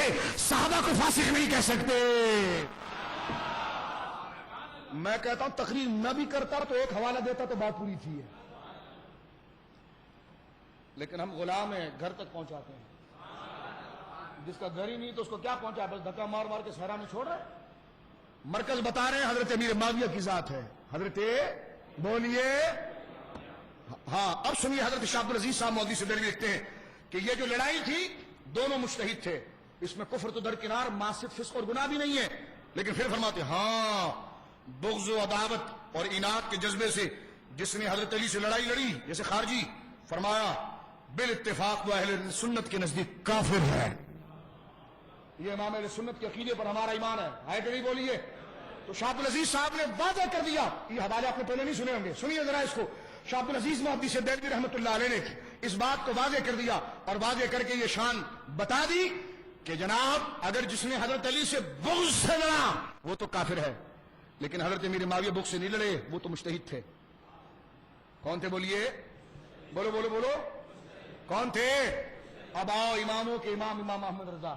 تھے, صحابہ کو فاسق نہیں کہہ سکتے. میں کہتا ہوں تقریر نہ بھی کرتا تو ایک حوالہ دیتا تو بات پوری تھی. لیکن ہم غلام ہیں, گھر تک پہنچاتے ہیں. جس کا گھر ہی نہیں تو اس کو کیا پہنچا, بس دھکا مار مار کے صحرا میں چھوڑ رہے. مرکز بتا رہے ہیں حضرت امیر معاویہ کی ذات ہے. حضرت بولیے ہاں. اب سنیے, حضرت شاہ عبدالعزیز صاحب مودودی سے دروی لکھتے ہیں کہ یہ جو لڑائی تھی دونوں مجتہد تھے, اس میں کفر تو درکنار, معصیت فسق اور گناہ بھی نہیں ہے. لیکن پھر فرماتے ہاں بغض و عداوت اور اناد کے جذبے سے جس نے حضرت علی سے لڑائی لڑی جیسے خارجی, فرمایا بالاتفاق وہ اہل سنت کے نزدیک کافر ہے. یہ امام اہل سنت کے عقیدے پر ہمارا ایمان ہے کہ نہیں بولیے. تو شاہ عبدالعزیز صاحب نے واضح کر دیا, یہ حوالے آپ نے پہلے نہیں سنے ہوں گے, سنیے ذرا اس کو. شاہ عبدالعزیز مودودی سے دہلوی رحمۃ اللہ علیہ نے اس بات کو واضح کر دیا اور واضح کر کے یہ شان بتا دی کہ جناب اگر جس نے حضرت علی سے بغض سے لڑا وہ تو کافر ہے, لیکن حضرت امیر معاویہ بغض سے نہیں لڑے, وہ تو مجتہد تھے. کون تھے بولیے, بولو بولو بولو, کون تھے؟ اب آؤ اماموں کے امام امام احمد رضا,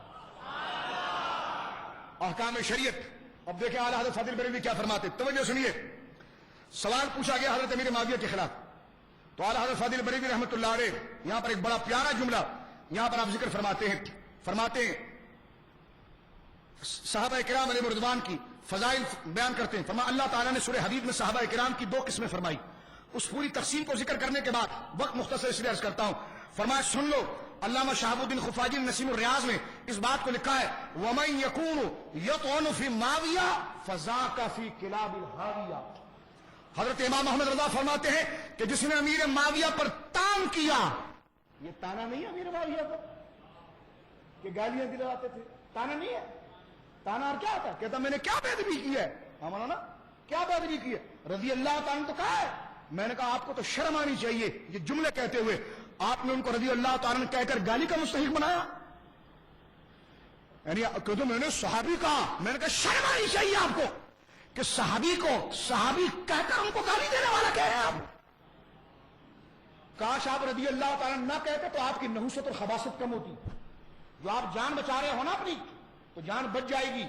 احکام شریعت. اب دیکھیں اعلیٰ حضرت فاضل بریلوی کیا فرماتے, توجہ سنیے. سوال پوچھا گیا حضرت امیر معاویہ کے خلاف, تو اعلیٰ حضرت فاضل بریلوی رحمۃ اللہ علیہ یہاں پر ایک بڑا پیارا جملہ یہاں پر آپ ذکر فرماتے ہیں. فرماتے ہیں صحابہ کرام علیہ رضوان کی فضائل بیان کرتے ہیں. فرمایا اللہ تعالیٰ نے سورہ حدید میں صحابہ کرام کی 2 قسمیں فرمائی. اس پوری تقسیم کو ذکر کرنے کے بعد وقت مختصر اس لیے عرض کرتا ہوں. فرمایا سن لو, علامہ شہاب الدین خفاجی نسیم الریاض نے اس بات کو لکھا ہے وَمَن يَكُونُ يَطْعُنُ فِي مَعْوِيَةٍ فَذَاكَ فِي كِلَابِ الْحَاوِيَةِ. حضرت امام احمد رضا فرماتے ہیں کہ جس نے امیر معاویہ پر تان کیا, یہ تانا نہیں ہے امیر معاویہ پر کہ گالیاں دلاتے تھے, تانا نہیں ہے. تانا اور کیا ہوتا ہے, کہتا میں نے کیا بے ادبی کی ہے, مولانا کیا بے ادبی کی ہے, رضی اللہ تعالیٰ نے تو کہا ہے. میں نے کہا آپ کو تو شرم آنی چاہیے یہ جملے کہتے ہوئے, آپ نے ان کو رضی اللہ تعالیٰ نے کہہ کر گالی کا مستحق بنایا. یعنی کہ میں نے صحابی کہا, میں نے کہا شرم آنی چاہیے آپ کو کہ صحابی کو صحابی کہہ کر ہم کو گالی دینے والا کہہ رہے ہیں آپ. کاش آپ رضی اللہ تعالیٰ نہ کہتے تو آپ کی نحوست اور خباثت کم ہوتی. جو آپ جان بچا رہے ہو نا اپنی, تو جان بچ جائے گی.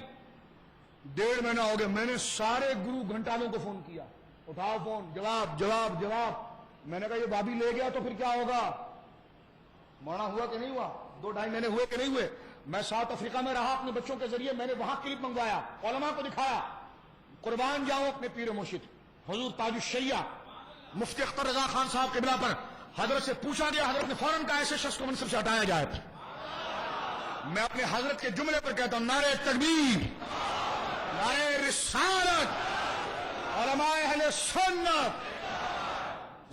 1.5 مہینہ ہو گیا, میں نے سارے گرو گھنٹالوں کو فون کیا, اٹھاؤ فون, جواب جواب جواب. میں نے کہا یہ بابی لے گیا تو پھر کیا ہوگا, مولانا ہوا کہ نہیں ہوا, 2-2.5 مہینے ہوئے کہ نہیں ہوئے. میں ساؤتھ افریقہ میں رہا اپنے بچوں کے ذریعے, میں نے وہاں کلپ منگوایا, علماء کو دکھایا. قربان جاؤں اپنے پیر مرشد حضور تاج الشریعہ مفتی اختر رضا خان صاحب قبلہ پر. حضرت سے پوچھا گیا, حضرت نے فوراً کہا ایسے شخص کو منصب سے ہٹایا جائے. میں اپنے حضرت کے جملے پر کہتا ہوں نعرہ تکبیر, نعرہ رسالت, علماء اہل سنت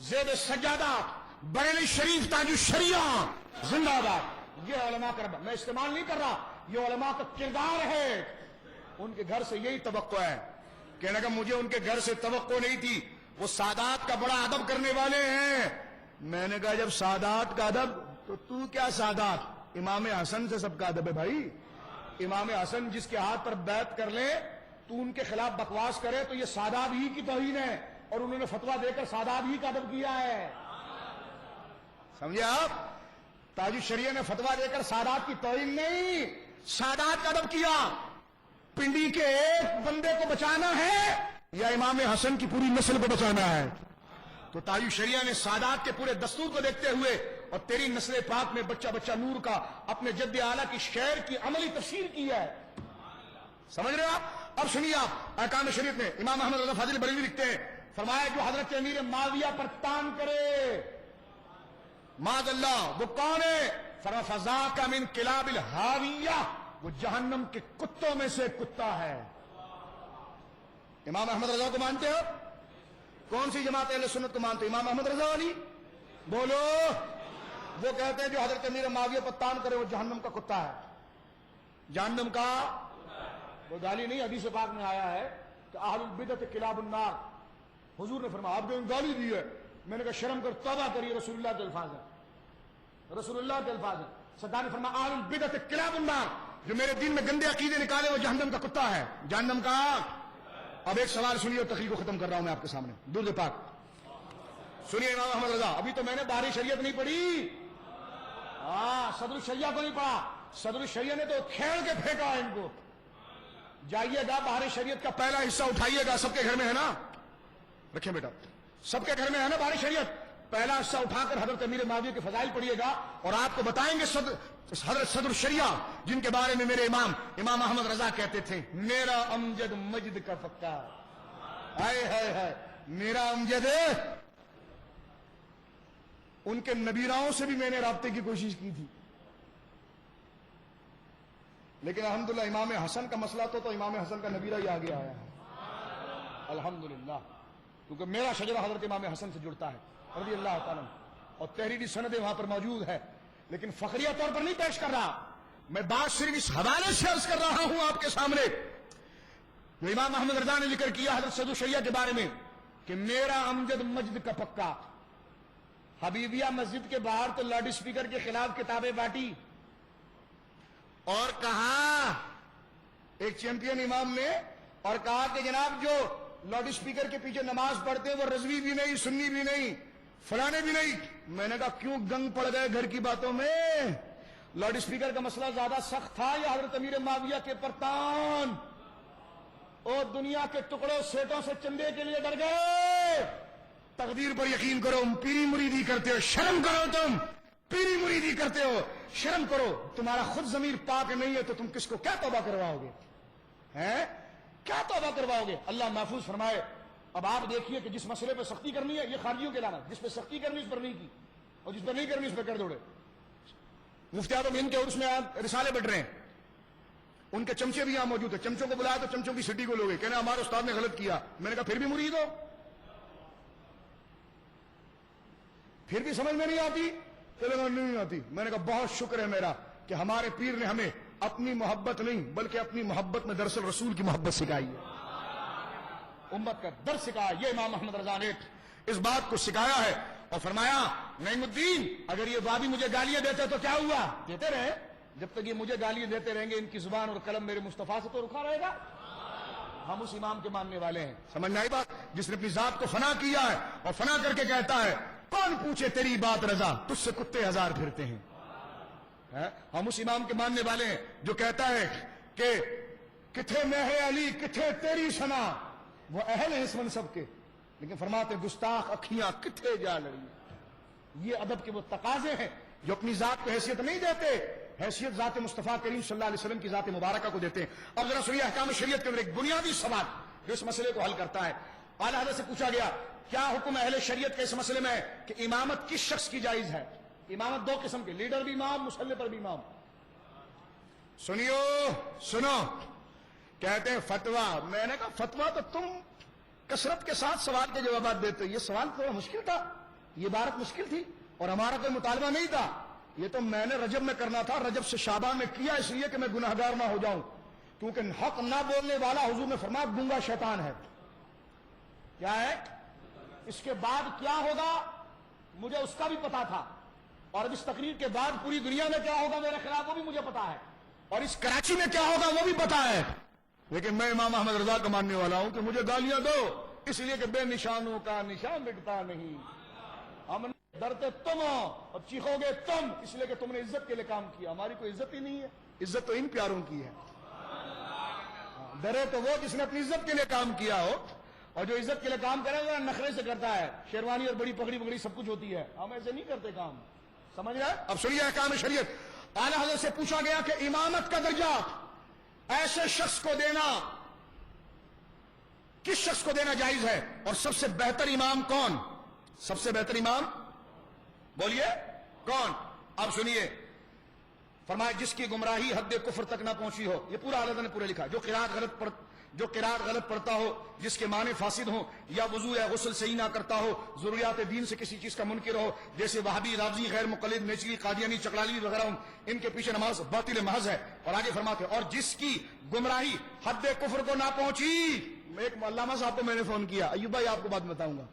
زید سجادہ بریلی شریف تاج الشریعہ زندہ باد. یہ علماء کا میں استعمال نہیں کر رہا, یہ علماء کا کردار ہے. ان کے گھر سے یہی توقع ہے. کہنے کا مجھے ان کے گھر سے توقع نہیں تھی, وہ سادات کا بڑا ادب کرنے والے ہیں. میں نے کہا جب سادات کا ادب تو کیا سادات, امام حسن سے سب کا ادب ہے بھائی. امام حسن جس کے ہاتھ پر بیعت کر لے تو ان کے خلاف بکواس کرے تو یہ سادات ہی کی توہین ہے, اور انہوں نے فتویٰ دے کر سادات ہی کا ادب کیا ہے. سمجھے آپ, تاج الشریعہ نے فتویٰ دے کر سادات کی توہین نہیں, سادات کا ادب کیا. پنڈی کے ایک بندے کو بچانا ہے یا امام حسن کی پوری نسل کو بچانا ہے. تو تاج الشریعہ نے سادات کے پورے دستور کو دیکھتے ہوئے اور تیری نسل پاک میں بچہ بچہ نور کا اپنے جد اعلیٰ کی شعر کی عملی تفسیر کی ہے. سمجھ رہے آپ. اب سنیے آپ احکام شریعت میں امام احمد رضا فاضل بریلوی لکھتے ہیں, فرمایا جو حضرت امیر معاویہ پر تان کرے معاذ اللہ وہ کون ہے, فرمایا فذاک من کلاب الحاویہ, وہ جہنم کے کتوں میں سے کتا ہے. امام احمد رضا کو مانتے ہو, کون سی جماعت اہل سنت کو مانتے ہو, امام احمد رضا والی بولو. وہ کہتے ہیں جو حضرت امیر معاویہ پر تان کرے وہ جہنم کا کتا ہے. جہنم کا وہ گالی نہیں, حدیث پاک میں آیا ہے کہ اہل البدعۃ کلاب النار. حضور نے فرمایا آپ نے گالی دی ہے. میں نے کہا شرم کر, توبہ کریے, رسول اللہ کے الفاظ ہیں, رسول اللہ کے الفاظ ہیں. سرکار نے فرمایا اہل البدعۃ کلاب النار, جو میرے دین میں گندے عقیدے نکالے وہ جہنم کا کتا ہے, جہنم کا. اب ایک سوال سنیے اور تقریر کو ختم کر رہا ہوں میں آپ کے سامنے. درود پاک سنیے. امام احمد رضا, ابھی تو میں نے باری شریعت نہیں پڑھی, صدر الشریعہ کو نہیں پڑھا, صدر الشریعہ نے تو کھیل کے پھینکا ان کو. جائیے گا بہار شریعت کا پہلا حصہ اٹھائیے گا, سب کے گھر میں ہے نا, رکھیں بیٹا, سب کے گھر میں ہے نا بہار شریعت, پہلا حصہ اٹھا کر حضرت امیر معاویہ کے فضائل پڑھیے گا اور آپ کو بتائیں گے حضرت صدر الشریعہ جن کے بارے میں میرے امام احمد رضا کہتے تھے میرا امجد مجد کا پکا, ہائے ہائے ہائے میرا امجد. ان کے نبیراؤں سے بھی میں نے رابطے کی کوشش کی تھی, لیکن الحمدللہ امام حسن کا مسئلہ تو امام حسن کا نبیرہ ہی آگے آیا ہے الحمدللہ, کیونکہ میرا شجرہ حضرت امام حسن سے جڑتا ہے رضی اللہ تعالیٰ, اور تحریری سندیں وہاں پر موجود ہے, لیکن فخریہ طور پر نہیں پیش کر رہا میں, بات صرف اس حوالے سے عرض کر رہا ہوں آپ کے سامنے جو امام احمد رضا نے ذکر کیا حضرت صدر الشریعہ کے بارے میں کہ میرا امجد مجد کا پکا. حبیبیہ مسجد کے باہر تو لاؤڈ اسپیکر کے خلاف کتابیں بانٹی, اور کہا ایک چیمپئن امام نے, اور کہا کہ جناب جو لاؤڈ اسپیکر کے پیچھے نماز پڑھتے ہیں وہ رضوی بھی نہیں, سنی بھی نہیں, فلانے بھی نہیں. میں نے کہا کیوں گنگ پڑ گئے گھر کی باتوں میں؟ لاؤڈ اسپیکر کا مسئلہ زیادہ سخت تھا یا حضرت امیر معاویہ کے پرتان اور دنیا کے ٹکڑوں سیٹوں سے چندے کے لیے ڈر گئے؟ تقدیر پر یقین کرو, پیری مریدی کرتے ہو, شرم کرو, تم پیری مریدی کرتے ہو, شرم کرو. تمہارا خود ضمیر پاک نہیں ہے تو تم کس کو کیا توبہ کرواؤ گے؟ ہیں کیا توبہ کرواؤ گے؟ اللہ محفوظ فرمائے. اب آپ دیکھیے کہ جس مسئلے پہ سختی کرنی ہے یہ خارجیوں کے علاوہ, جس پہ سختی کرنی اس پر نہیں کی, اور جس پہ نہیں کرنی اس پہ کر دوڑے. مفتی اعظم ہند کے عرس میں رسالے بٹ رہے ہیں, ان کے چمچے بھی یہاں موجود ہیں, چمچوں کو بلایا تو چمچوں کی سٹی کو لوگے, کہنا ہمارے استاد نے غلط کیا. میں نے کہا پھر بھی مرید ہو, پھر بھی سمجھ میں نہیں آتی؟ چلو نہیں آتی. میں نے کہا بہت شکر ہے میرا کہ ہمارے پیر نے ہمیں اپنی محبت نہیں بلکہ اپنی محبت میں دراصل رسول کی محبت سکھائی ہے, امت کا درس سکھایا. یہ امام احمد رضا نے اس بات کو سکھایا ہے اور فرمایا نعیم الدین اگر یہ وابی مجھے گالیاں دیتے تو کیا ہوا؟ دیتے رہے, جب تک یہ مجھے گالیاں دیتے رہیں گے ان کی زبان اور قلم میرے مصطفیٰ سے تو رکھا رہے گا. ہم اس امام کے ماننے والے ہیں. سمجھ میں آئی بات؟ جس نے اپنی ذات کو فنا کیا ہے اور فنا کر کے کہتا ہے کون پوچھے تیری بات رضا, تجھ سے کتے ہزار پھرتے ہیں. ہم اس امام کے ماننے والے ہیں جو کہتا ہے کہ کتھے میں علی کتھے تیری سنا, وہ اہل ہیں اس منصب کے, لیکن فرماتے گستاخ اکھیاں کتھے جا لڑی. یہ ادب کے وہ تقاضے ہیں جو اپنی ذات کو حیثیت نہیں دیتے, حیثیت ذات مصطفیٰ کریم صلی اللہ علیہ وسلم کی ذات مبارکہ کو دیتے ہیں. اب ذرا سنیے احکام شریعت کے اندر ایک بنیادی سوال جو اس مسئلے کو حل کرتا ہے. اعلیٰ حضرت سے پوچھا گیا کیا حکم اہل شریعت کے اس مسئلے میں کہ امامت کس شخص کی جائز ہے؟ امامت دو قسم کے, لیڈر بھی امام, مسلح پر بھی امام. سنو کہتے ہیں فتوا. میں نے کہا فتوا تو تم کثرت کے ساتھ سوال کے جوابات دیتے, یہ سوال تھوڑا مشکل تھا, یہ عبارت مشکل تھی, اور ہمارا کوئی مطالبہ نہیں تھا. یہ تو میں نے رجب میں کرنا تھا, رجب سے شعبان میں کیا اس لیے کہ میں گناہگار نہ ہو جاؤں, کیونکہ حق نہ بولنے والا حضور نے فرمایا گنگا شیطان ہے. کیا ہے؟ اس کے بعد کیا ہوگا مجھے اس کا بھی پتا تھا, اور اب اس تقریر کے بعد پوری دنیا میں کیا ہوگا میرے خلاف وہ بھی مجھے پتا ہے, اور اس کراچی میں کیا ہوگا وہ بھی پتا ہے. لیکن میں امام احمد رضا کا ماننے والا ہوں کہ مجھے گالیاں دو اس لیے کہ بے نشانوں کا نشان مٹتا نہیں. ہم ڈرتے تم ہو اور چیخو گے تم, اس لیے کہ تم نے عزت کے لیے کام کیا. ہماری کوئی عزت ہی نہیں ہے, عزت تو ان پیاروں کی ہے. ڈرے تو وہ جس نے اپنی عزت کے لیے کام کیا ہو, اور جو عزت کے لیے کام کرے وہ نخرے سے کرتا ہے. شیروانی اور بڑی پگڑی پگڑی سب کچھ ہوتی ہے, ہم ایسے نہیں کرتے کام. سمجھ رہے؟ اب سنیے احکام شریعت. اعلیٰ حضرت سے پوچھا گیا کہ امامت کا درجہ ایسے شخص کو دینا کس شخص کو دینا جائز ہے, اور سب سے بہتر امام کون؟ سب سے بہتر امام بولیے کون؟ اب سنیے, فرمایا جس کی گمراہی حد کفر تک نہ پہنچی ہو. یہ پورا اعلیٰ نے پورے لکھا. جو قرات غلط پڑھتا ہو, جس کے معنی فاسد ہوں, یا وضو یا غسل صحیح نہ کرتا ہو, ضروریات دین سے کسی چیز کا منکر ہو, جیسے وہابی, رافضی, غیر مقلد, نیچلی, قادیانی, چکلالی وغیرہ ہوں, ان کے پیچھے نماز باطل محض ہے. اور آگے فرماتے اور جس کی گمراہی حد کفر کو نہ پہنچی. ایک علامہ صاحب کو میں نے فون کیا, ایوب بھائی آپ کو بات بتاؤں گا,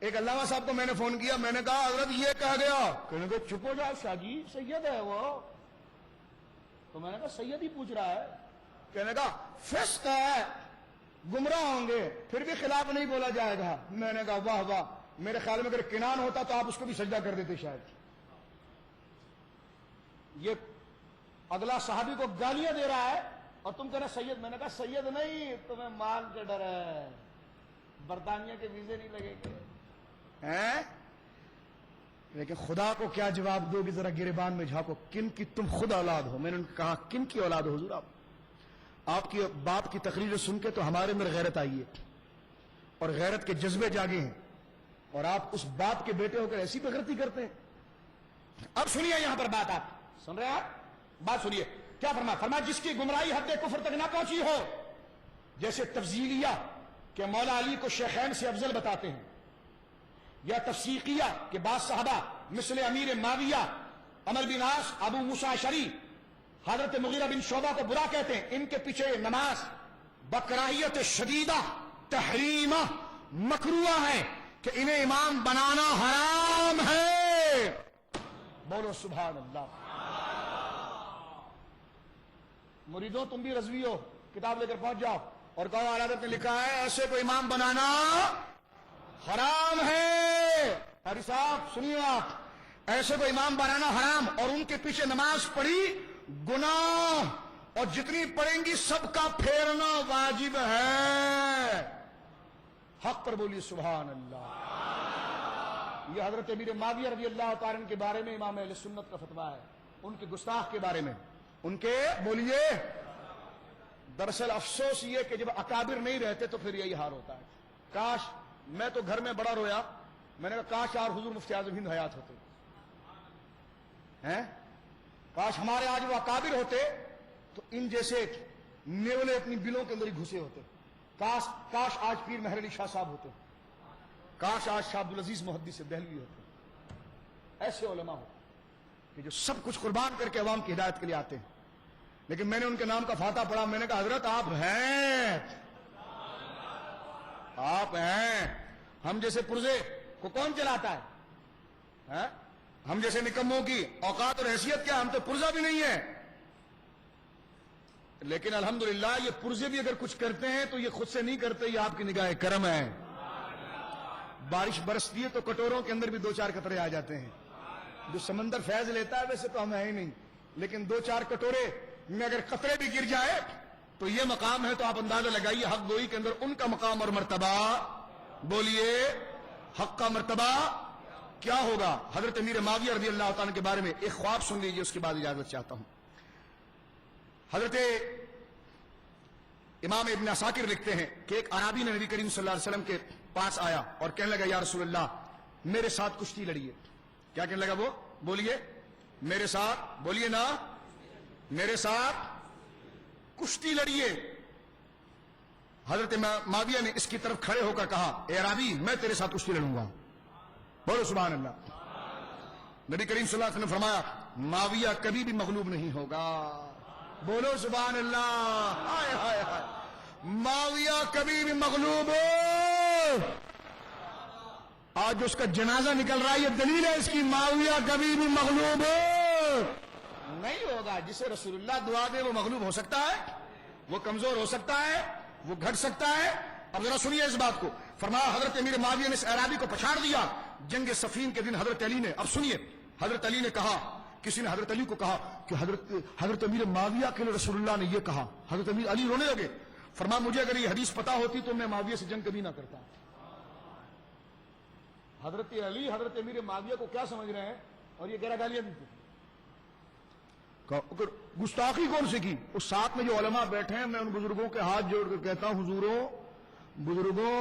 ایک علامہ صاحب کو میں نے فون کیا, میں نے کہا حضرت یہ کہا گیا, کہنے کو چپ ہو جاؤ شاہ جی سید ہے وہ. تو میں نے کہا سید ہی پوچھ رہا ہے. کہنے کا فسق ہے, گمراہ ہوں گے, پھر بھی خلاف نہیں بولا جائے گا. میں نے کہا واہ واہ, میرے خیال میں اگر کنان ہوتا تو آپ اس کو بھی سجدہ کر دیتے شاید. یہ اگلا صحابی کو گالیاں دے رہا ہے اور تم کہنا سید. میں نے کہا سید نہیں, تمہیں مال کا ڈر ہے, برطانیہ کے ویزے نہیں لگے گے. لیکن خدا کو کیا جواب دو گے؟ ذرا گریبان میں جھانکو, کن کی تم خود اولاد ہو؟ میں نے کہا کن کی اولاد ہو حضور آپ کی باپ کی تقریر سن کے تو ہمارے اندر غیرت آئی ہے اور غیرت کے جذبے جاگے ہیں, اور آپ اس باپ کے بیٹے ہو کر ایسی بغیرتی کرتے ہیں. اب سنیے یہاں پر بات, آپ سن رہے ہیں, آپ بات سنیے کیا فرمایا جس کی گمراہی حد کفر تک نہ پہنچی ہو, جیسے تفضیلیہ کہ مولا علی کو شیخین سے افضل بتاتے ہیں, یا تفسیقیہ کہ بعض صحابہ مثل امیر معاویہ, عمر بن عاص, ابو موسیٰ اشعری, حضرت مغیرہ بن شعبہ کو برا کہتے ہیں, ان کے پیچھے نماز بکراہیت شدیدہ تحریمہ مکروہ ہے کہ انہیں امام بنانا حرام ہے. بولو سبحان اللہ. مریدوں تم بھی رضوی ہو, کتاب لے کر پہنچ جاؤ اور کہو اعلی حضرت نے لکھا ہے ایسے کو امام بنانا حرام ہے. حاجی صاحب سنیے, آپ ایسے کو امام بنانا حرام, اور ان کے پیچھے نماز پڑھی گناہ, اور جتنی پڑھیں گی سب کا پھیرنا واجب ہے. حق پر بولیے سبحان اللہ. یہ حضرت امیر معاویہ رضی اللہ تعالیٰ عنہ کے بارے میں امام اہل سنت کا فتویٰ ہے, ان کے گستاخ کے بارے میں, ان کے بولیے. دراصل افسوس یہ کہ جب اکابر نہیں رہتے تو پھر یہی حال ہوتا ہے. کاش, میں تو گھر میں بڑا رویا, میں نے کہا کاش یار حضور مفتی اعظم ہند حیات ہوتے ہیں, کاش ہمارے آج وہ اکابر ہوتے تو ان جیسے نیولے اپنی بلوں کے اندر ہی گھسے ہوتے. کاش آج پیر مہر علی شاہ صاحب ہوتے, کاش آج شاہ عبدالعزیز محدث دہلوی ہوتے. ایسے علماء ہو کہ جو سب کچھ قربان کر کے عوام کی ہدایت کے لیے آتے ہیں. لیکن میں نے ان کے نام کا فاتحہ پڑھا, میں نے کہا حضرت آپ ہیں, آپ ہیں. ہم جیسے پرزے کو کون چلاتا ہے؟ ہم جیسے نکموں کی اوقات اور حیثیت کیا, ہم تو پرزہ بھی نہیں ہے. لیکن الحمدللہ یہ پرزے بھی اگر کچھ کرتے ہیں تو یہ خود سے نہیں کرتے, یہ آپ کی نگاہ کرم ہے. بارش برستی ہے تو کٹوروں کے اندر بھی 2-4 قطرے آ جاتے ہیں. جو سمندر فیض لیتا ہے ویسے تو ہم ہے ہی نہیں, لیکن 2-4 کٹورے میں اگر قطرے بھی گر جائے تو یہ مقام ہے. تو آپ اندازہ لگائیے حق گوئی کے اندر ان کا مقام اور مرتبہ, بولیے حق کا مرتبہ کیا ہوگا. حضرت امیر معاویہ رضی اللہ تعالیٰ کے بارے میں ایک خواب سن لیجیے, اس کے بعد اجازت چاہتا ہوں. حضرت امام ابن عساکر لکھتے ہیں کہ ایک عربی نے نبی کریم صلی اللہ علیہ وسلم کے پاس آیا اور کہنے لگا یا رسول اللہ میرے ساتھ کشتی لڑیے. کیا کہنے لگا وہ؟ بولیے میرے ساتھ, بولیے نا, میرے ساتھ کشتی لڑیے. حضرت معاویہ نے اس کی طرف کھڑے ہو کر کہا اے عربی میں تیرے ساتھ کشتی لڑوں گا. بولو سبحان اللہ. نبی کریم صلی اللہ علیہ وسلم نے فرمایا معاویہ کبھی بھی مغلوب نہیں ہوگا. بولو سبحان اللہ. ہائے ہائے ہائے, معاویہ کبھی بھی مغلوب ہو. آج اس کا جنازہ نکل رہا ہے, یہ دلیل ہے اس کی, معاویہ کبھی بھی مغلوب نہیں ہوگا. جسے رسول اللہ دعا دے وہ مغلوب ہو سکتا ہے, وہ کمزور ہو سکتا ہے, وہ گھٹ سکتا ہے. اب ذرا سنیے اس بات کو. فرمایا حضرت امیر معاویہ نے اس اعرابی کو پچھاڑ دیا جنگ صفین کے دن. حضرت علی نے, اب سنیے, حضرت علی نے کہا, کسی نے حضرت علی کو کہا کہ حضرت امیر معاویہ کے لیے رسول اللہ نے یہ کہا. حضرت امیر علی رونے لگے. فرمایا مجھے اگر یہ حدیث پتا ہوتی تو میں معاویہ سے جنگ کبھی نہ کرتا. حضرت علی حضرت امیر معاویہ کو کیا سمجھ رہے ہیں, اور یہ گہرا گالیاں دیتے. گستاخی کون سے کی؟ اس ساتھ میں جو علماء بیٹھے ہیں, میں ان بزرگوں کے ہاتھ جوڑ کر کہتا ہوں حضوروں, بزرگوں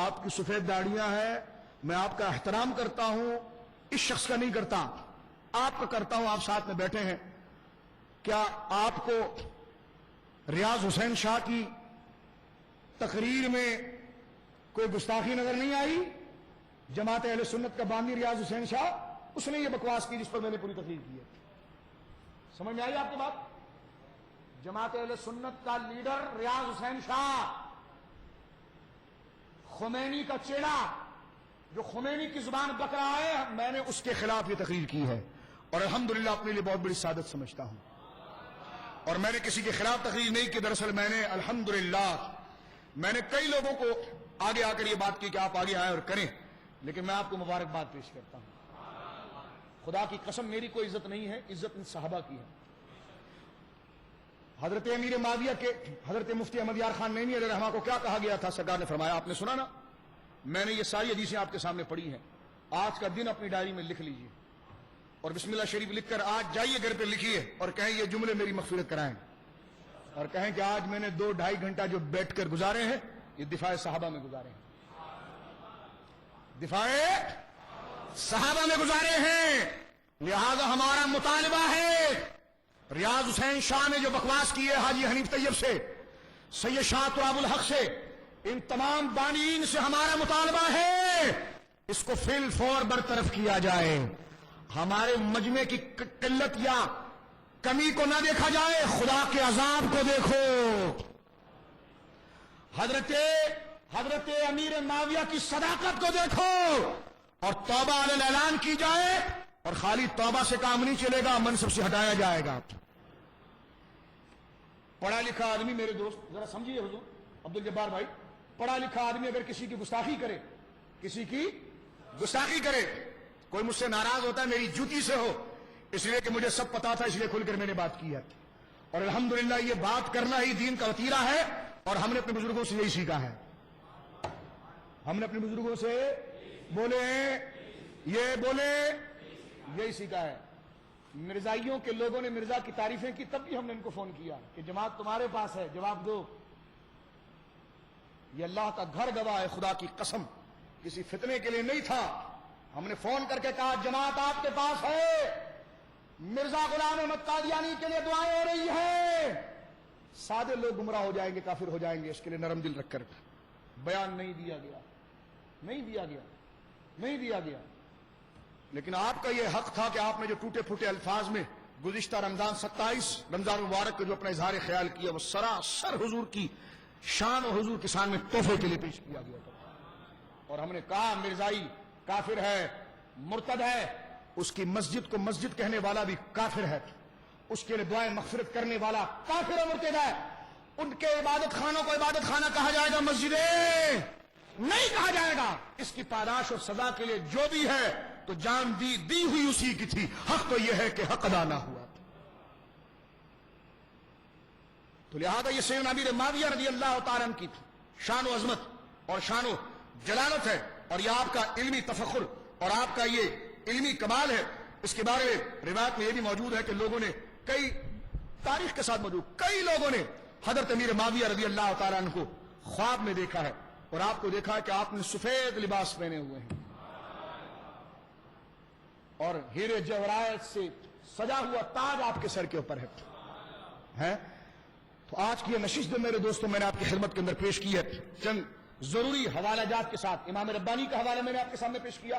آپ کی سفید داڑیاں ہیں, میں آپ کا احترام کرتا ہوں, اس شخص کا نہیں کرتا, آپ کا کرتا ہوں. آپ ساتھ میں بیٹھے ہیں, کیا آپ کو ریاض حسین شاہ کی تقریر میں کوئی گستاخی نظر نہیں آئی؟ جماعت اہل سنت کا بانی ریاض حسین شاہ, اس نے یہ بکواس کی جس پر میں نے پوری تقریر کی ہے. سمجھ میں آئی آپ کی بات؟ جماعت اہل سنت کا لیڈر ریاض حسین شاہ, خمینی کا چیڑا, جو خمینی کی زبان بک رہا ہے, میں نے اس کے خلاف یہ تقریر کی ہے, اور الحمدللہ اپنے لیے بہت بڑی سعادت سمجھتا ہوں. اور میں نے کسی کے خلاف تقریر نہیں کی. دراصل میں نے الحمدللہ میں نے کئی لوگوں کو آگے آ کر یہ بات کی کہ آپ آگے آئیں اور کریں, لیکن میں آپ کو مبارکباد پیش کرتا ہوں. خدا کی قسم میری کوئی عزت نہیں ہے, عزت ان صحابہ کی ہے. حضرت امیر معاویہ کے حضرت مفتی احمد یار خان نعیمی علیہ الرحمہ کو کیا کہا گیا تھا؟ سرکار نے فرمایا، آپ نے سنا نا، میں نے یہ ساری حدیثیں آپ کے سامنے پڑھی ہیں، آج کا دن اپنی ڈائری میں لکھ لیجئے اور بسم اللہ شریف لکھ کر آج جائیے گھر پہ لکھیے اور کہیں یہ جملے میری مغفرت کرائیں، اور کہیں کہ آج میں نے 2-2.5 گھنٹہ جو بیٹھ کر گزارے ہیں یہ دفاع صحابہ میں گزارے ہیں، دفاع صحابہ میں گزارے ہیں۔ لہذا ہمارا مطالبہ ہے، ریاض حسین شاہ نے جو بکواس کی ہے حاجی حنیف طیب سے، سید شاہ تراب الحق سے، ان تمام بانیین سے ہمارا مطالبہ ہے اس کو فی الفور برطرف کیا جائے، ہمارے مجمع کی قلت یا کمی کو نہ دیکھا جائے، خدا کے عذاب کو دیکھو۔ حضرت امیر معاویہ کی صداقت کو دیکھو اور توبہ علی الاعلان کی جائے، اور خالی توبہ سے کام نہیں چلے گا، منصب سے ہٹایا جائے گا۔ پڑھا لکھا آدمی، میرے دوست ذرا سمجھیے حضور عبد الجبار بھائی، پڑھا لکھا آدمی اگر کسی کی گستاخی کرے، کسی کی گستاخی کرے، کوئی مجھ سے ناراض ہوتا ہے میری جوتی سے ہو، اس لیے کہ مجھے سب پتا تھا، اس لیے کھل کر میں نے بات کی ہے، اور الحمدللہ یہ بات کرنا ہی دین کا وتیرہ ہے، اور ہم نے اپنے بزرگوں سے یہی سیکھا ہے، ہم نے اپنے بزرگوں سے یہی سیکھا ہے۔ مرزائیوں کے لوگوں نے مرزا کی تعریفیں کی، تب بھی ہم نے ان کو فون کیا کہ جماعت تمہارے پاس ہے، جواب دو۔ یہ اللہ کا گھر گواہ ہے، خدا کی قسم کسی فتنے کے لیے نہیں تھا، ہم نے فون کر کے کہا جماعت آپ کے پاس ہے، مرزا غلام احمد قادیانی کے لیے دعائیں ہو رہی ہیں۔ سادے لوگ گمراہ ہو جائیں گے، کافر ہو جائیں گے، اس کے لیے نرم دل رکھ کر بیان نہیں دیا گیا۔ لیکن آپ کا یہ حق تھا کہ آپ نے جو ٹوٹے پھوٹے الفاظ میں گزشتہ رمضان 27 رمضان مبارک کو جو اپنا اظہار خیال کیا، وہ سراسر حضور کی شان اور حضور کے سامنے تحفے کے لیے پیش کیا گیا تھا، اور ہم نے کہا مرزائی کافر ہے، مرتد ہے، اس کی مسجد کو مسجد کہنے والا بھی کافر ہے، اس کے لیے دعائیں مغفرت کرنے والا کافر و مرتد ہے، ان کے عبادت خانوں کو عبادت خانہ کہا جائے گا، مسجدیں نہیں کہا جائے گا۔ اس کی پاداش اور سزا کے لیے جو بھی ہے تو جان دی ہوئی اسی کی تھی، حق تو یہ ہے کہ حق ادا نہ ہوا۔ تو لہذا یہ سیدنا امیر معاویہ رضی اللہ تعالیٰ عنہ کی شان و عظمت اور شان و جلالت ہے، اور یہ آپ کا علمی تفخر اور آپ کا یہ علمی کمال ہے۔ اس کے بارے میں روایت میں یہ بھی موجود ہے کہ لوگوں نے تاریخ کے ساتھ موجود کئی لوگوں نے حضرت امیر معاویہ رضی اللہ تعالیٰ عنہ کو خواب میں دیکھا ہے، اور آپ کو دیکھا ہے کہ آپ نے سفید لباس پہنے ہوئے ہیں اور ہیرے جواہرات سے سجا ہوا تاج آپ کے سر کے اوپر ہے۔ تو آج کی یہ نشست میرے دوستوں میں نے آپ کی خدمت کے اندر پیش کی ہے، چند ضروری حوالہ جات کے ساتھ۔ امام ربانی کا حوالہ میں نے آپ کے سامنے پیش کیا،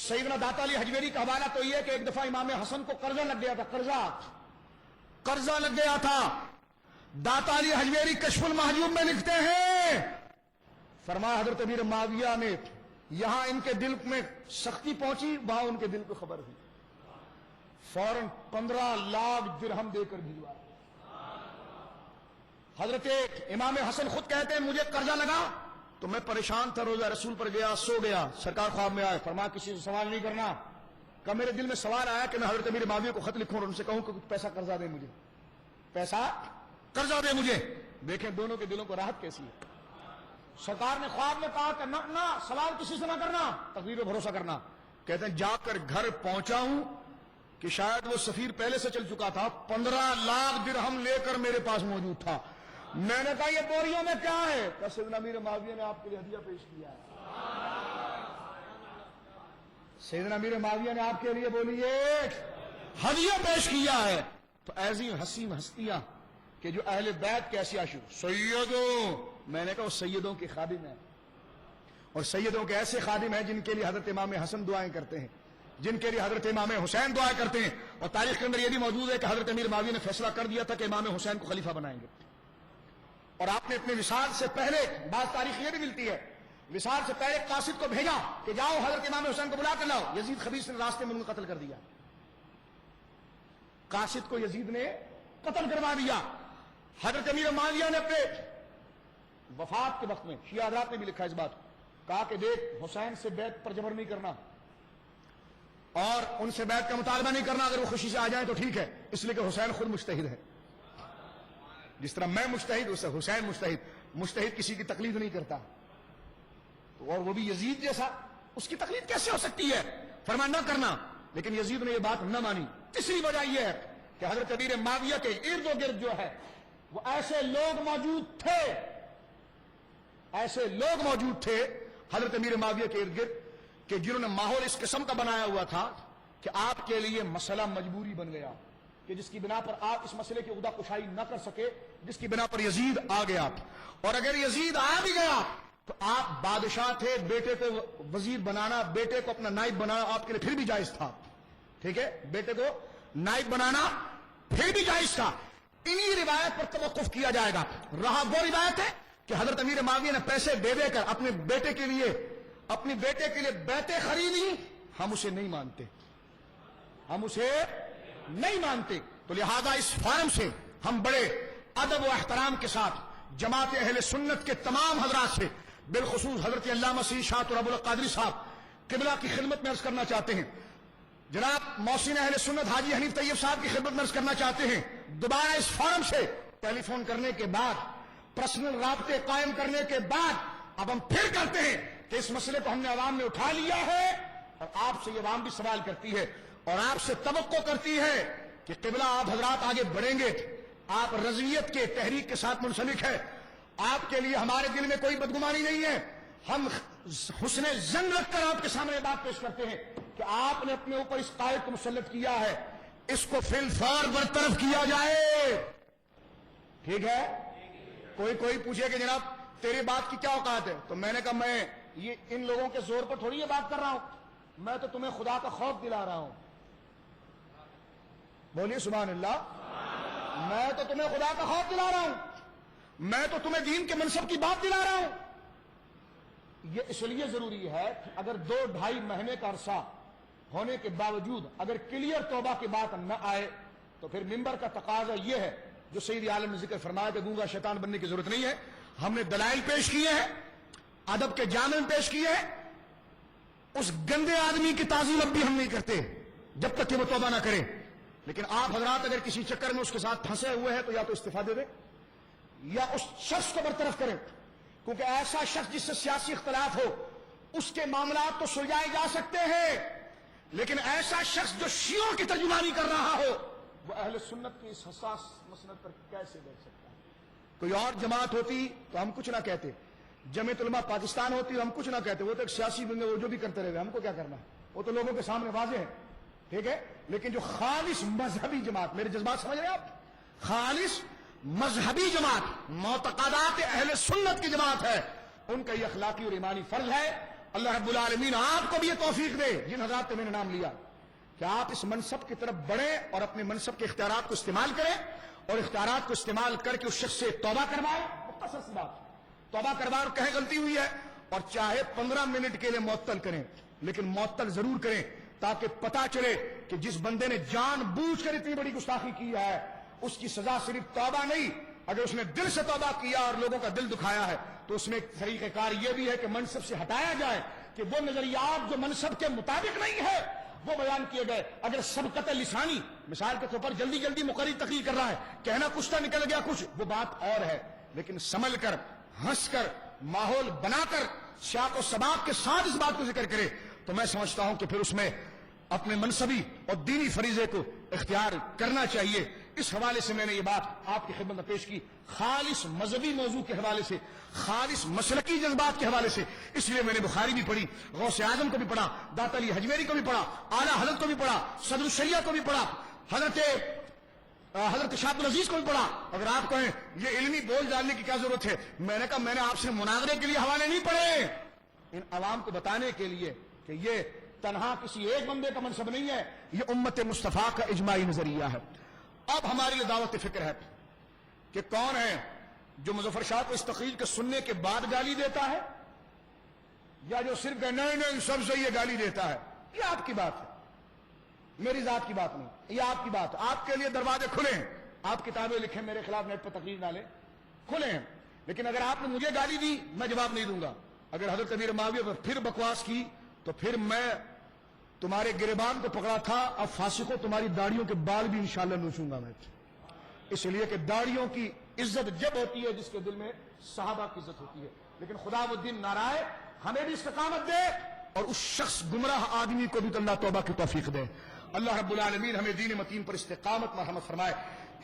سیدنا داتا علی حجویری کا حوالہ تو یہ کہ ایک دفعہ امام حسن کو قرضہ لگ گیا تھا، قرضہ لگ گیا تھا۔ داتا علی حجویری کشف المحجوب میں لکھتے ہیں، فرمایا حضرت امیر معاویہ نے یہاں ان کے دل میں سختی پہنچی، وہاں ان کے دل کو خبر ہوئی، فوراً 15 لاکھ درہم دے کر بھجوا۔ حضرت امام حسن خود کہتے ہیں مجھے قرضہ لگا تو میں پریشان تھا، روزہ رسول پر گیا، سو گیا، سرکار خواب میں آئے، فرمایا کسی سے سوال نہیں کرنا۔ کہ میرے دل میں سوال آیا کہ میں حضرت امیر معاویہ کو خط لکھوں اور ان سے کہوں کہ کچھ پیسہ قرضہ دے مجھے، پیسہ قرضہ دے مجھے۔ دیکھیں دونوں کے دلوں کو راحت کیسی ہے۔ سرکار نے خواب میں کہا کہ نہ سوال کسی سے نہ کرنا، تقدیر پہ بھروسہ کرنا۔ کہتے ہیں جا کر گھر پہنچا ہوں کہ شاید وہ سفیر پہلے سے چل چکا تھا، 15 لاکھ درہم لے کر میرے پاس موجود تھا۔ میں نے کہا یہ بوریوں میں کیا ہے؟ کہ سیدنا امیر معاویہ نے آپ کے لیے ہدیہ پیش کیا ہے۔ سیدنا امیر معاویہ نے آپ کے لیے بولیے ہدیہ پیش کیا ہے۔ تو ایسی حسین ہستیاں کہ جو اہل بیت کے ایسے عاشق سیدوں، میں نے کہا وہ سیدوں کے خادم ہیں، اور سیدوں کے ایسے خادم ہیں جن کے لیے حضرت امام حسن دعائیں کرتے ہیں، جن کے لیے حضرت امام حسین دعائیں کرتے ہیں۔ اور تاریخ کے اندر یہ بھی موجود ہے کہ حضرت امیر معاویہ نے فیصلہ کر دیا تھا کہ امام حسین کو خلیفہ بنائیں گے، اور آپ نے اپنے وصال سے پہلے، بعض تاریخ یہ بھی ملتی ہے، وصال سے پہلے قاصد کو بھیجا کہ جاؤ حضرت امام حسین کو بلا کر لاؤ۔ یزید خبیث نے راستے میں ان کو قتل کر دیا، قاصد کو یزید نے قتل کروا دیا۔ حضرت امیر معاویہ نے اپنے وفات کے وقت میں، شیعہ حضرات نے بھی لکھا اس بات، کہا کہ دیکھ حسین سے بیعت پر جبر نہیں کرنا اور ان سے بیعت کا مطالبہ نہیں کرنا، اگر وہ خوشی سے آ جائیں تو ٹھیک ہے، اس لیے کہ حسین خود مجتہد ہے۔ جس طرح میں مجتہد اس طرح حسین مجتہد کسی کی تقلید نہیں کرتا، تو اور وہ بھی یزید جیسا، اس کی تقلید کیسے ہو سکتی ہے؟ فرمان نہ کرنا، لیکن یزید نے یہ بات نہ مانی۔ تیسری وجہ یہ ہے کہ حضرت امیر معاویہ کے ارد و گرد جو ہے وہ ایسے لوگ موجود تھے، ایسے لوگ موجود تھے حضرت امیر معاویہ کے ارد گرد کہ جنہوں نے ماحول اس قسم کا بنایا ہوا تھا کہ آپ کے لیے مسئلہ مجبوری بن گیا، کہ جس کی بنا پر آپ اس مسئلے کی عقدہ کشائی نہ کر سکے، جس کی بنا پر یزید آ گیا۔ اور اگر یزید آ بھی گیا تو آپ بادشاہ تھے، بیٹے کو وزیر بنانا، بیٹے کو اپنا نائب بنانا آپ کے لیے پھر بھی جائز تھا، ٹھیک ہے، بیٹے کو نائب بنانا پھر بھی جائز تھا۔ انہی روایت پر توقف کیا جائے گا۔ رہا وہ روایت ہے کہ حضرت امیر معاویہ نے پیسے دے دے کر اپنے بیٹے کے لیے بیٹے خریدی، ہم اسے نہیں مانتے، ہم اسے نہیں مانتے۔ تو لہذا اس فارم سے ہم بڑے ادب و احترام کے ساتھ جماعت اہل سنت کے تمام حضرات سے، بالخصوص حضرت علامہ سید شاہ رب القادری صاحب قبلہ کی خدمت میں عرض کرنا چاہتے ہیں، جناب محسن اہل سنت حاجی حنیف طیب صاحب کی خدمت میں عرض کرنا چاہتے ہیں، دوبارہ اس فارم سے ٹیلی فون کرنے کے بعد، پرسنل رابطے قائم کرنے کے بعد اب ہم پھر کرتے ہیں کہ اس مسئلے کو ہم نے عوام میں اٹھا لیا ہے، اور آپ سے یہ عوام بھی سوال کرتی ہے اور آپ سے توقع کرتی ہے کہ قبلہ آپ حضرات آگے بڑھیں گے، آپ رضویت کے تحریک کے ساتھ منسلک ہے، آپ کے لیے ہمارے دل میں کوئی بدگمانی نہیں ہے، ہم حسن ظن رکھ کر آپ کے سامنے بات پیش کرتے ہیں کہ آپ نے اپنے اوپر اس قائد کو مسلط کیا ہے، اس کو فی الفور برطرف کیا جائے، ٹھیک ہے؟ کوئی پوچھے کہ جناب تیری بات کی کیا اوقات ہے، تو میں نے کہا میں یہ ان لوگوں کے زور پر تھوڑی یہ بات کر رہا ہوں، میں تو تمہیں خدا کا خوف دلا رہا ہوں، بولیے سبحان اللہ، میں تو تمہیں خدا کا خوف دلا رہا ہوں، میں تو تمہیں دین کے منصب کی بات دلا رہا ہوں۔ یہ اس لیے ضروری ہے کہ اگر 2-2.5 مہینے کا عرصہ ہونے کے باوجود اگر کلیئر توبہ کی بات نہ آئے تو پھر منبر کا تقاضا یہ ہے جو سید عالم نے ذکر فرمایا کہ گونگا شیطان بننے کی ضرورت نہیں ہے، ہم نے دلائل پیش کیے ہیں، ادب کے جامع پیش کیے ہیں، اس گندے آدمی کی تعظیم اب بھی ہم نہیں کرتے جب تک کہ وہ توبہ نہ کرے، لیکن آپ حضرات اگر کسی چکر میں اس کے ساتھ پھنسے ہوئے ہیں تو یا تو استعفیٰ دے دیں یا اس شخص کو برطرف کریں، کیونکہ ایسا شخص جس سے سیاسی اختلاف ہو اس کے معاملات تو سلجھائے جا سکتے ہیں، لیکن ایسا شخص جو شیعوں کی ترجمانی کر رہا ہو وہ اہل سنت کی اس حساس مسند پر کیسے بیٹھ سکتا ہے؟ کوئی اور جماعت ہوتی تو ہم کچھ نہ کہتے، جمعیت علماء پاکستان ہوتی تو ہم کچھ نہ کہتے، وہ تو ایک سیاسی بندے وہ جو بھی کرتے رہے، ہم کو کیا کرنا ہے، وہ تو لوگوں کے سامنے واضح ہے، ٹھیک ہے، لیکن جو خالص مذہبی جماعت، میرے جذبات سمجھ رہے ہیں آپ، خالص مذہبی جماعت، معتقدات اہل سنت کی جماعت ہے، ان کا یہ اخلاقی اور ایمانی فرض ہے۔ اللہ رب العالمین آپ کو بھی یہ توفیق دے جن حضرات نے میں نے نام لیا کہ آپ اس منصب کی طرف بڑھیں اور اپنے منصب کے اختیارات کو استعمال کریں اور اختیارات کو استعمال کر کے اس شخص سے توبہ کروائیں، مختصر سی بات، توبہ کروائیں اور کہیں غلطی ہوئی ہے اور چاہے 15 منٹ کے لیے معطل کریں، لیکن معطل ضرور کریں تاکہ پتہ چلے کہ جس بندے نے جان بوجھ کر اتنی بڑی گستاخی کی ہے اس کی سزا صرف توبہ نہیں، اگر اس نے دل سے توبہ کیا اور لوگوں کا دل دکھایا ہے تو اس میں ایک طریقہ کار یہ بھی ہے کہ منصب سے ہٹایا جائے کہ وہ نظریات جو منصب کے مطابق نہیں ہے وہ بیان کیے گئے۔ اگر سبقت لسانی مثال کے طور پر جلدی جلدی مقرری تقریر کر رہا ہے، کہنا کچھ تھا نکل گیا کچھ، وہ بات اور ہے، لیکن سنبھل کر، ہنس کر، ماحول بنا کر، سیاق و سباق کے ساتھ اس بات کو ذکر کرے تو میں سمجھتا ہوں کہ پھر اس میں اپنے منصبی اور دینی فریضے کو اختیار کرنا چاہیے۔ اس حوالے سے میں نے یہ بات آپ کی خدمت میں پیش کی، خالص مذہبی موضوع کے حوالے سے، خالص مسلکی جذبات کے حوالے سے، اس لیے میں نے بخاری بھی پڑھی، غوث اعظم کو بھی پڑھا، داتا علی حجویری کو بھی پڑھا، اعلیٰ حضرت کو بھی پڑھا، صدر الشریعہ کو بھی پڑھا، حضرت شاہ العزیز کو بھی پڑھا۔ اگر آپ کہیں یہ علمی بول ڈالنے کی کیا ضرورت ہے، میں نے کہا میں نے آپ سے مناظرے کے لیے حوالے نہیں پڑھے، ان عوام کو بتانے کے لیے کہ یہ تنہا کسی ایک بندے کا منصب نہیں ہے، یہ امت مصطفیٰ کا اجماعی نظریہ ہے۔ اب ہماری لیے دعوت فکر ہے کہ کون ہے جو مظفر شاہ کو اس تقریر کے سننے کے بعد گالی دیتا ہے یا جو صرف کہ نہیں سب سے یہ گالی دیتا ہے۔ یہ آپ کی بات ہے، میری ذات کی بات نہیں، یہ آپ کی بات ہے۔ آپ کے لیے دروازے کھلے ہیں، آپ کتابیں لکھیں، میرے خلاف نیٹ پر تقریر ڈالیں، کھلے ہیں، لیکن اگر آپ نے مجھے گالی دی میں جواب نہیں دوں گا۔ اگر حضرت امیر معاویہ پر پھر بکواس کی تو پھر میں تمہارے گریبان کو پکڑا تھا، اب فاسقوں تمہاری داڑھیوں کے بال بھی انشاءاللہ نوچوں گا میں۔ اس لیے کہ داڑیوں کی عزت جب ہوتی ہے جس کے دل میں صحابہ کی عزت ہوتی ہے. لیکن خدا وہ دن نارائے ہمیں بھی استقامت دے اور اس شخص گمراہ آدمی کو بھی تو اللہ توبہ کی توفیق دے. اللہ رب العالمین ہمیں دین متین پر استقامت مرحمت فرمائے.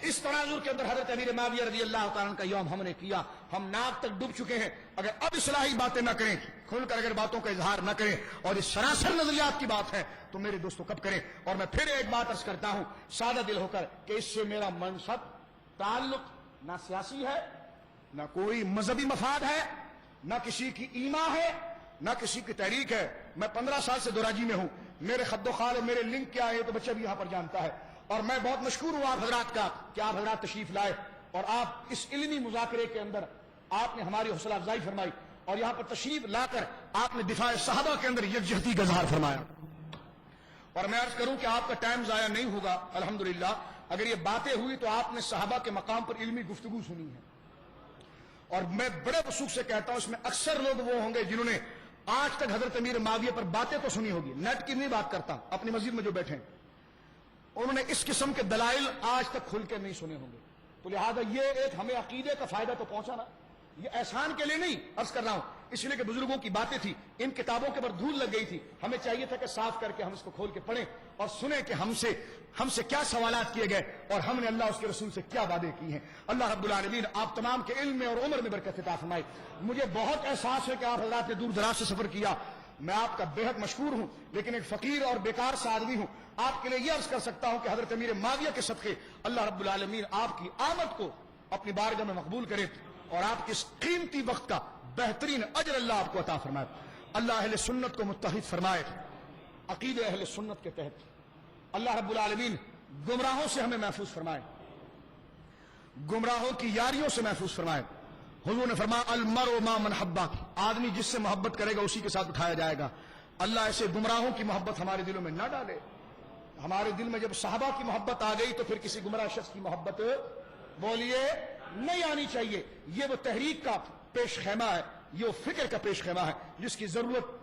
اس تناظر کے اندر حضرت امیر معاویہ رضی اللہ تعالیٰ عنہ کا یوم ہم نے کیا. ہم ناک تک ڈوب چکے ہیں. اگر اب اصلاحی باتیں نہ کریں, کھل کر اگر باتوں کا اظہار نہ کریں اور اس سراسر نظریات کی بات ہے تو میرے دوستوں کب کریں. اور میں پھر ایک بات عرض کرتا ہوں سادہ دل ہو کر کہ اس سے میرا منصب تعلق نہ سیاسی ہے, نہ کوئی مذہبی مفاد ہے, نہ کسی کی ایما ہے, نہ کسی کی تحریک ہے. میں 15 سال سے دوراجی میں ہوں. میرے خد و خال اور میرے لنک کیا ہے تو بچہ بھی یہاں پر جانتا ہے. اور میں بہت مشکور ہوں آپ حضرات کا کہ آپ حضرات تشریف لائے اور آپ اس علمی مذاکرے کے اندر آپ نے ہماری حوصلہ افزائی فرمائی اور یہاں پر تشریف لا کر آپ نے دفاع صحابہ کے اندر یکجہتی کا اظہار فرمایا. اور میں عرض کروں کہ آپ کا ٹائم ضائع نہیں ہوگا. الحمدللہ اگر یہ باتیں ہوئی تو آپ نے صحابہ کے مقام پر علمی گفتگو سنی ہے. اور میں بڑے وثوق سے کہتا ہوں اس میں اکثر لوگ وہ ہوں گے جنہوں نے آج تک حضرت امیر معاویہ پر باتیں تو سنی ہوگی, نیٹ کی نہیں بات کرتا, اپنی مسجد میں جو بیٹھے ہیں انہوں نے اس قسم کے دلائل آج تک کھل کے نہیں سنے ہوں گے. تو لہذا یہ ایک ہمیں عقیدے کا فائدہ تو پہنچا نا, یہ احسان کے لیے نہیں عرض کر رہا ہوں, اس لیے کہ بزرگوں کی باتیں تھی, ان کتابوں کے پر دھول لگ گئی تھی. ہمیں چاہیے تھا کہ صاف کر کے ہم اس کو کھول کے پڑھیں اور سنیں کہ ہم سے کیا سوالات کیے گئے اور ہم نے اللہ اس کے رسول سے کیا وعدے کی ہیں. اللہ رب العالمین آپ تمام کے علم میں اور عمر میں برکت عطا فرمائے. مجھے بہت احساس ہے کہ آپ حضرات نے دور دراز سے سفر کیا, میں آپ کا بے حد مشکور ہوں, لیکن ایک فقیر اور بیکار سا آدمی ہوں. آپ کے لیے یہ عرض کر سکتا ہوں کہ حضرت امیر معاویہ کے صدقے اللہ رب العالمین آپ کی آمد کو اپنی بارگاہ میں مقبول کرے اور آپ کے اس قیمتی وقت کا بہترین اجر اللہ آپ کو عطا فرمائے. اللہ اہل سنت کو متحد فرمائے عقیدہ اہل سنت کے تحت. اللہ رب العالمین گمراہوں سے ہمیں محفوظ فرمائے, گمراہوں کی یاریوں سے محفوظ فرمائے. حضور نے فرمایا المرء ما من حبہ, آدمی جس سے محبت کرے گا اسی کے ساتھ اٹھایا جائے گا. اللہ ایسے گمراہوں کی محبت ہمارے دلوں میں نہ ڈالے. ہمارے دل میں جب صحابہ کی محبت آ گئی تو پھر کسی گمراہ شخص کی محبت بولیے نہیں آنی چاہیے. یہ وہ تحریک کا پیش خیمہ ہے, یہ وہ فکر کا پیش خیمہ ہے جس کی ضرورت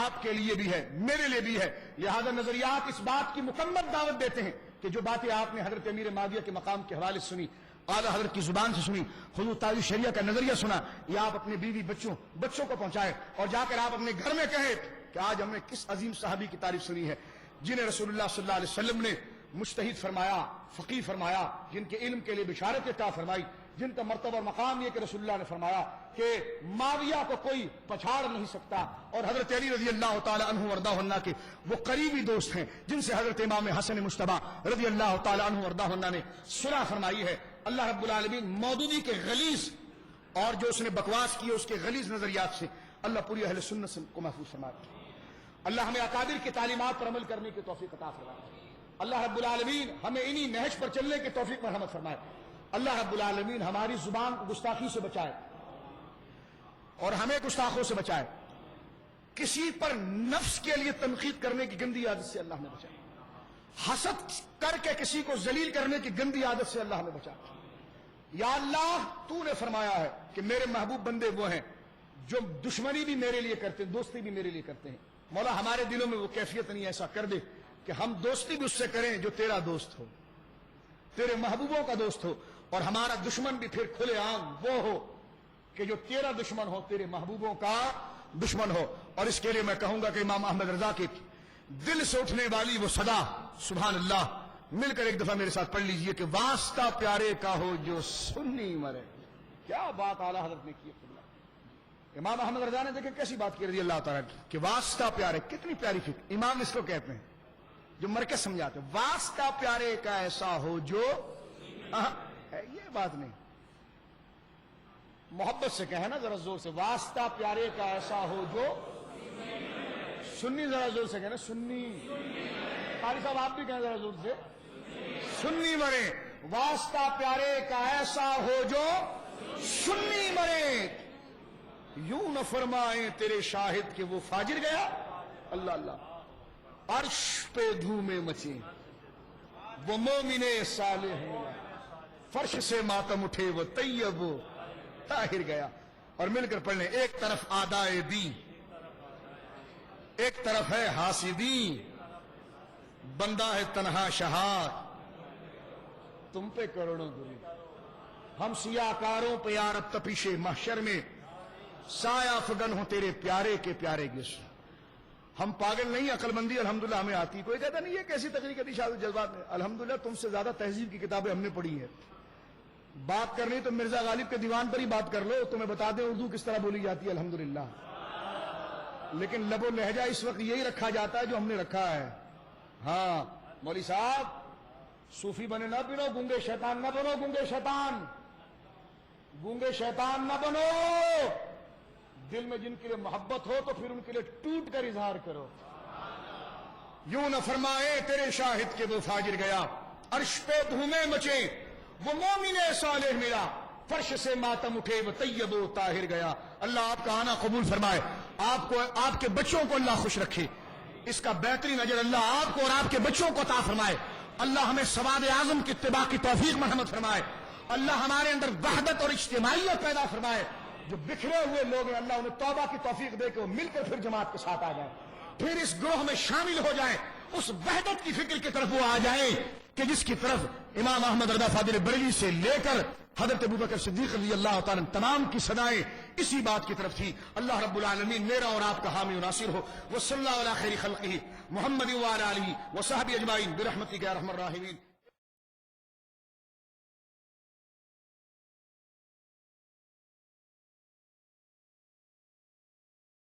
آپ کے لیے بھی ہے, میرے لیے بھی ہے. لہذا نظریات اس بات کی مکمل دعوت دیتے ہیں کہ جو باتیں آپ نے حضرت امیر معاویہ کے مقام کے حوالے سے سنی, اعلیٰ حضرت کی زبان سے سنی, حضور تاج شریعہ کا نظریہ سنا, یہ آپ اپنی بیوی بچوں کو پہنچائے اور جا کر آپ اپنے گھر میں کہیں کہ آج ہم نے کس عظیم صحابی کی تعریف سنی ہے جنہیں رسول اللہ صلی اللہ علیہ وسلم نے مجتہد فرمایا, فقیہ فرمایا, جن کے علم کے لیے بشارت عطا فرمائی, جن کا مرتبہ اور مقام یہ کہ رسول اللہ نے فرمایا کہ معاویہ کو کوئی پچھاڑ نہیں سکتا. اور حضرت علی رضی اللہ تعالی عنہ وارضاہ عنہ کے وہ قریبی دوست ہیں جن سے حضرت امام حسن مجتبی رضی اللہ تعالی عنہ وارضاہ عنہ نے صلح فرمائی ہے. اللہ رب العالمین مودودی کے غلیظ اور جو اس نے بکواس کی اس کے غلیظ نظریات سے اللہ پوری اہل سنت کو محفوظ فرمائے. اللہ ہمیں اکابر کی تعلیمات پر عمل کرنے کی توفیق عطا فرمائے. اللہ رب العالمین ہمیں انہی نہج پر چلنے کی توفیق مرحمت فرمائے. اللہ رب العالمین ہماری زبان کو گستاخی سے بچائے اور ہمیں گستاخوں سے بچائے. کسی پر نفس کے لیے تنقید کرنے کی گندی عادت سے اللہ ہمیں بچائے. حسد کر کے کسی کو ذلیل کرنے کی گندی عادت سے اللہ ہمیں بچائے. یا اللہ تو نے فرمایا ہے کہ میرے محبوب بندے وہ ہیں جو دشمنی بھی میرے لیے کرتے ہیں, دوستی بھی میرے لیے کرتے ہیں. مولا ہمارے دلوں میں وہ کیفیت نہیں, ایسا کر دے کہ ہم دوستی بھی اس سے کریں جو تیرا دوست ہو, تیرے محبوبوں کا دوست ہو, اور ہمارا دشمن بھی پھر کھلے عام وہ ہو کہ جو تیرا دشمن ہو, تیرے محبوبوں کا دشمن ہو. اور اس کے لیے میں کہوں گا کہ امام احمد رضا کی دل سے اٹھنے والی وہ صدا سبحان اللہ مل کر ایک دفعہ میرے ساتھ پڑھ لیجئے کہ واسطہ پیارے کا ہو جو سنی مرے. کیا بات اعلیٰ حضرت نے کی. امام احمد رضا نے دیکھیں کیسی بات کی رضی اللہ تعالیٰ کہ واسطہ پیارے, کتنی پیاری فکر. امام اس کو کہتے ہیں جو مرکز سمجھاتے ہیں, واسطہ پیارے کا ایسا ہو جو ہے. یہ بات نہیں, محبت سے کہے نا ذرا زور سے, واسطہ پیارے کا ایسا ہو جو سنی. ذرا زور سے کہنا سنی. قاری صاحب آپ بھی کہیں ذرا زور سے, سنی مرے. واسطہ پیارے کا ایسا ہو جو سنی مرے. یوں نہ فرمائیں تیرے شاہد کہ وہ فاجر گیا. اللہ اللہ. عرش پہ دھومے مچے وہ مومن صالح ہوا, فرش سے ماتم اٹھے وہ طیب و طاہر گیا. اور مل کر پڑھ لیں, ایک طرف آدائے دی, ایک طرف ہے حاسدی, بندہ ہے تنہا شہاد, تم پہ کروڑوں درود. ہم سیاہ کاروں پہ یا رب تپیش محشر میں سایہ فگن ہوں تیرے پیارے کے پیارے گس. ہم پاگل نہیں, عقل مندی الحمدللہ ہمیں آتی. کوئی کہتا نہیں یہ کیسی تقریر کرتی شاذ جذبات میں. الحمدللہ تم سے زیادہ تہذیب کی کتابیں ہم نے پڑھی ہیں. بات کرنی تو مرزا غالب کے دیوان پر ہی بات کر لو, تمہیں بتا دیں اردو کس طرح بولی جاتی ہے الحمدللہ. لیکن لب و لہجہ اس وقت یہی رکھا جاتا ہے جو ہم نے رکھا ہے. ہاں مولوی صاحب, صوفی بنے نہ بنو, گونگے شیطان نہ بنو, گونگے شیطان, گونگے شیطان نہ بنو. دل میں جن کے لیے محبت ہو تو پھر ان کے لیے ٹوٹ کر اظہار کرو. یوں نہ فرمائے تیرے شاہد کے وہ فاجر گیا, عرش پہ دھومے مچے وہ مومن صالح ملا, فرش سے ماتم اٹھے وہ طیب و طاہر گیا. اللہ آپ کا آنا قبول فرمائے, آپ کو, آپ کے بچوں کو اللہ خوش رکھے, اس کا بہترین اجر اللہ آپ کو اور آپ کے بچوں کو عطا فرمائے. اللہ ہمیں سواد اعظم کی اتباع کی توفیق مرحمت فرمائے. اللہ ہمارے اندر وحدت اور اجتماعیت پیدا فرمائے. جو بکھرے ہوئے لوگ ہیں اللہ انہیں توبہ کی توفیق دے کے وہ مل کر پھر جماعت کے ساتھ آ جائیں, پھر اس گروہ میں شامل ہو جائیں, اس وحدت کی فکر کی طرف وہ آ جائیں کہ جس کی طرف امام احمد رضا فاضل بریلوی سے لے کر حضرت ابوبکر صدیق رضی اللہ تعالیٰ تمام کی صدائیں اسی بات کی طرف تھی. اللہ رب العالمین میرا اور آپ کا حامی و ناصر ہو. وصلی اللہ علی خیر خلقہ محمد وعلی آلہ وصحبہ اجمعین برحمتک یا ارحم الراحمین.